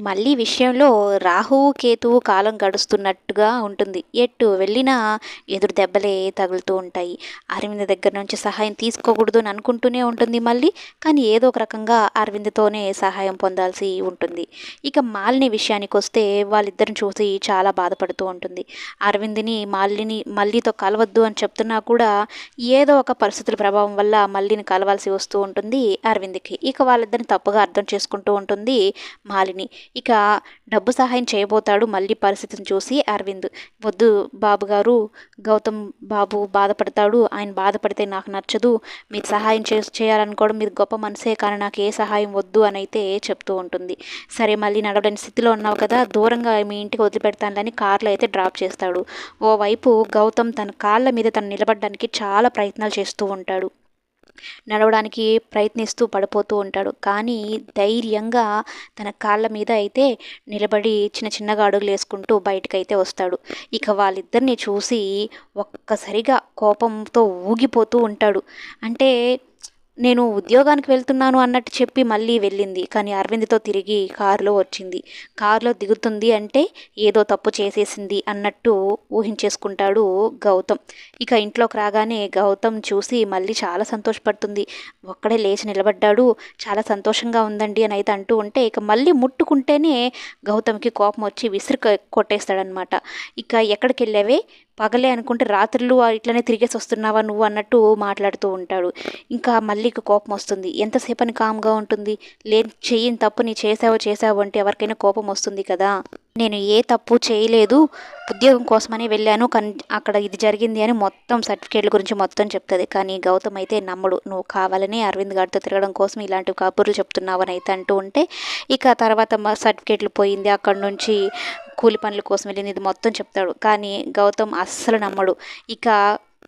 మళ్ళీ విషయంలో రాహువు, కేతువు కాలం గడుస్తున్నట్టుగా ఉంటుంది. ఎటు వెళ్ళినా ఎదురు దెబ్బలే తగులుతూ ఉంటాయి. అరవింద్ దగ్గర నుంచి సహాయం తీసుకోకూడదు అని అనుకుంటూనే ఉంటుంది మళ్ళీ. కానీ ఏదో ఒక రకంగా అరవింద్‌తోనే సహాయం పొందాల్సి ఉంటుంది. ఇక మాలిని విషయానికొస్తే వాళ్ళిద్దరిని చూసి చాలా బాధపడుతూ ఉంటుంది. అరవింద్‌ని మల్లితో కలవద్దు అని చెప్తున్నా కూడా ఏదో ఒక పరిస్థితుల ప్రభావం వల్ల మల్లిని కలవాల్సి వస్తూ ఉంటుంది అరవింద్‌కి. ఇక వాళ్ళిద్దరిని తప్పుగా అర్థం చేసుకుంటూ ఉంటుంది మాలిని. ఇక డబ్బు సహాయం చేయబోతాడు మళ్ళీ పరిస్థితిని చూసి అరవింద్. వద్దు బాబుగారు, గౌతమ్ బాబు బాధపడతాడు. ఆయన బాధపడితే నాకు నచ్చదు. మీరు సహాయం చేయాలనుకోవడం మీరు గొప్ప మనసే, కానీ నాకు ఏ సహాయం వద్దు అని అయితే చెప్తూ ఉంటుంది. సరే మళ్ళీ నడవలేని స్థితిలో ఉన్నావు కదా, దూరంగా మీ ఇంటికి వదిలిపెడతానని కార్లో అయితే డ్రాప్ చేస్తాడు. ఓవైపు గౌతమ్ తన కాళ్ళ మీద తను నిలబడడానికి చాలా ప్రయత్నాలు చేస్తూ ఉంటాడు. నడవడానికి ప్రయత్నిస్తూ పడిపోతూ ఉంటాడు. కానీ ధైర్యంగా తన కాళ్ళ మీద అయితే నిలబడి చిన్న చిన్నగా అడుగులేసుకుంటూ బయటకైతే వస్తాడు. ఇక వాళ్ళిద్దరిని చూసి ఒక్కసారిగా కోపంతో ఊగిపోతూ ఉంటాడు. అంటే నేను ఉద్యోగానికి వెళ్తున్నాను అన్నట్టు చెప్పి మళ్ళీ వెళ్ళింది. కానీ అరవింద్‌తో తిరిగి కారులో వచ్చింది. కారులో దిగుతుంది అంటే ఏదో తప్పు చేసేసింది అన్నట్టు ఊహించేసుకుంటాడు గౌతమ్. ఇక ఇంట్లోకి రాగానే గౌతమ్ చూసి మళ్ళీ చాలా సంతోషపడుతుంది. ఒక్కడే లేచి నిలబడ్డాడు. చాలా సంతోషంగా ఉందండి అని అయితే అంటూ ఉంటే, ఇక మళ్ళీ ముట్టుకుంటేనే గౌతమ్‌కి కోపం వచ్చి విసిరి కొట్టేస్తాడనమాట. ఇక ఎక్కడికెళ్ళావే? పగలే అనుకుంటే రాత్రులు ఇట్లనే తిరిగేసి వస్తున్నావా నువ్వు అన్నట్టు మాట్లాడుతూ ఉంటాడు. ఇంకా మళ్ళీకి కోపం వస్తుంది. ఎంతసేపని కామ్గా ఉంటుంది? చెయ్యని తప్పు నీ చేసావు అంటే ఎవరికైనా కోపం వస్తుంది కదా. నేను ఏ తప్పు చేయలేదు, ఉద్యోగం కోసమని వెళ్ళాను, కానీ అక్కడ ఇది జరిగింది అని మొత్తం సర్టిఫికేట్ల గురించి మొత్తం చెప్తుంది. కానీ గౌతమ్ అయితే నమ్మడు. నువ్వు కావాలని అరవింద్ గారితో తిరగడం కోసం ఇలాంటి కబుర్లు చెప్తున్నావు అని అయితే అంటూ ఉంటే, ఇక తర్వాత సర్టిఫికేట్లు పోయింది, అక్కడ నుంచి కూలి పనుల కోసం వెళ్ళింది, ఇది మొత్తం చెప్తాడు. కానీ గౌతమ్ అస్సలు నమ్మడు. ఇక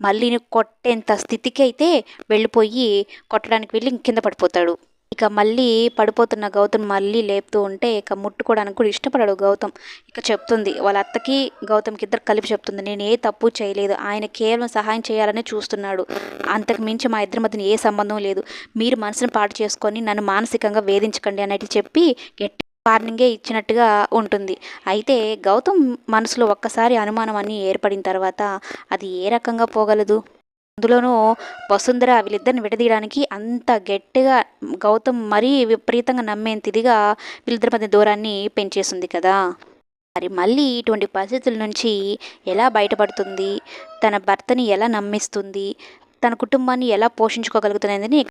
మళ్ళీని కొట్టేంత స్థితికి అయితే వెళ్ళిపోయి కొట్టడానికి వెళ్ళి కింద పడిపోతాడు. ఇక మళ్ళీ పడిపోతున్న గౌతమ్ మళ్ళీ లేపుతూ ఉంటే ఇక ముట్టుకోవడానికి కూడా ఇష్టపడడు గౌతమ్. ఇక చెప్తుంది వాళ్ళ అత్తకి గౌతమ్కి ఇద్దరు కలిపి చెప్తుంది, నేను ఏ తప్పు చేయలేదు, ఆయన కేవలం సహాయం చేయాలనే చూస్తున్నాడు, అంతకు మించి మా ఇద్దరి మధ్యన ఏ సంబంధం లేదు, మీరు మనసును పాడు చేసుకొని నన్ను మానసికంగా వేధించకండి అనేది చెప్పి గట్టి వార్నింగే ఇచ్చినట్టుగా ఉంటుంది. అయితే గౌతమ్ మనసులో ఒక్కసారి అనుమానం అని ఏర్పడిన తర్వాత అది ఏ రకంగా పోగలదు? అందులోనూ వసుంధర వీళ్ళిద్దరిని విడదీయడానికి అంత గట్టిగా గౌతమ్ మరీ విపరీతంగా నమ్మేంత ఇదిగా వీళ్ళిద్దరి మధ్య దూరాన్ని పెంచేసింది కదా. మరి మళ్ళీ ఇటువంటి పరిస్థితుల నుంచి ఎలా బయటపడుతుంది? తన భర్తని ఎలా నమ్మిస్తుంది? తన కుటుంబాన్ని ఎలా పోషించుకోగలుగుతుంది అనేది